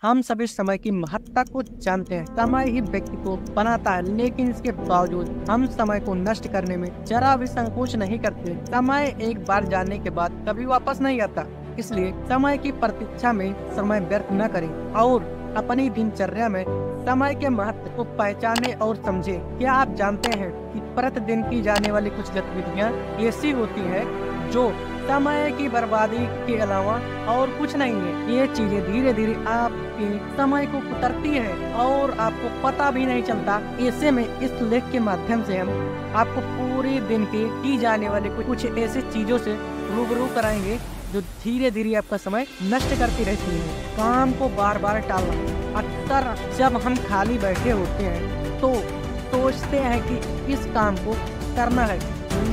हम सभी समय की महत्ता को जानते हैं। समय ही व्यक्ति को बनाता है, लेकिन इसके बावजूद हम समय को नष्ट करने में जरा भी संकोच नहीं करते। समय एक बार जाने के बाद कभी वापस नहीं आता, इसलिए समय की प्रतीक्षा में समय व्यर्थ न करें और अपनी दिनचर्या में समय के महत्व को पहचाने और समझे। क्या आप जानते हैं कि प्रतिदिन की जाने वाली कुछ गतिविधियां ऐसी होती है जो समय की बर्बादी के अलावा और कुछ नहीं है। ये चीजें धीरे धीरे आपके समय को कुतरती है और आपको पता भी नहीं चलता। ऐसे में इस लेख के माध्यम से हम आपको पूरे दिन की जाने वाले कुछ ऐसे चीजों से रूबरू कराएंगे जो धीरे धीरे आपका समय नष्ट करती रहती है। काम को बार बार टालना। अक्सर जब हम खाली बैठे होते हैं तो सोचते हैं कि इस काम को करना है,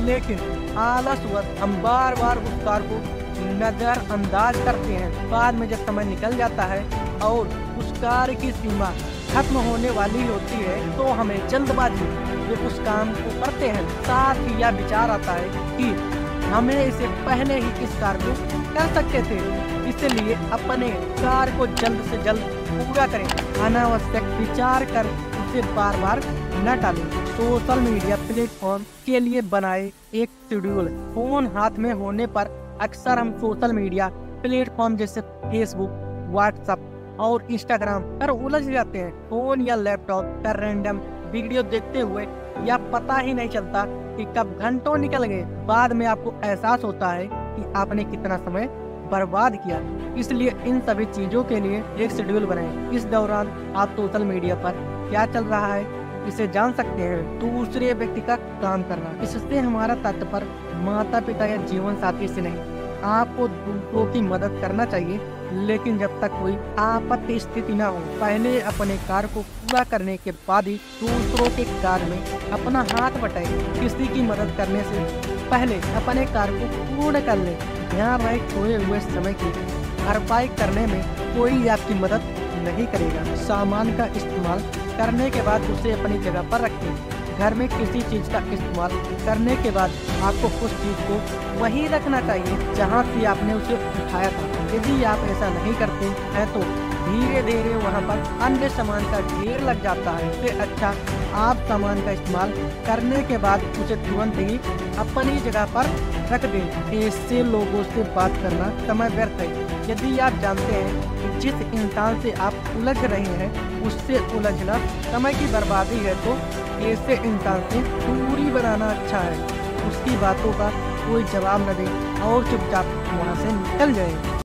लेकिन आलसवश हम बार बार उस कार्य को नजरअंदाज करते हैं। बाद में जब समय निकल जाता है और उस कार्य की सीमा खत्म होने वाली होती है तो हमें जल्दबाजी में उस काम को करते हैं। साथ ही यह विचार आता है कि हमें इसे पहले ही इस कार्य को कर सकते थे, इसलिए अपने कार्य को जल्द से जल्द पूरा करें। अनावश्यक विचार कर उसे बार बार न टालें। सोशल मीडिया प्लेटफॉर्म के लिए बनाए एक शेड्यूल। फोन हाथ में होने पर अक्सर हम सोशल मीडिया प्लेटफॉर्म जैसे फेसबुक, व्हाट्सएप और इंस्टाग्राम पर उलझ जाते हैं। फोन या लैपटॉप पर रैंडम वीडियो देखते हुए या पता ही नहीं चलता कि कब घंटों निकल गए। बाद में आपको एहसास होता है कि आपने कितना समय बर्बाद किया। इसलिए इन सभी चीजों के लिए एक शेड्यूल बनाएं। इस दौरान आप सोशल मीडिया पर क्या चल रहा है इसे जान सकते हैं। दूसरे व्यक्ति का काम करना, इससे हमारा तात्पर्य माता पिता या जीवन साथी से नहीं। आपको दूसरों की मदद करना चाहिए, लेकिन जब तक कोई आपत्ति स्थिति न हो। पहले अपने कार्य को पूरा करने के बाद ही दूसरों के कार्य में अपना हाथ बटाएं। किसी की मदद करने से पहले अपने कार्य को पूर्ण कर लें। ध्यान रहे, खोए हुए समय की भरपाई करने में कोई आपकी मदद नहीं करेगा। सामान का इस्तेमाल करने के बाद उसे अपनी जगह पर रखें। घर में किसी चीज का इस्तेमाल करने के बाद आपको उस चीज को वहीं रखना चाहिए जहां से आपने उसे उठाया था। यदि आप ऐसा नहीं करते हैं तो धीरे धीरे वहां पर अन्य सामान का ढेर लग जाता है। इससे अच्छा आप सामान का इस्तेमाल करने के बाद उसे तुरंत ही अपनी जगह पर रख दें। ऐसे लोगों से बात करना समय व्यर्थ है। यदि आप जानते हैं कि जिस इंसान से आप उलझ रहे हैं उससे उलझना समय की बर्बादी है तो ऐसे इंसान से दूरी बनाना अच्छा है। उसकी बातों का कोई जवाब न दें और चुपचाप वहाँ से निकल जाएं।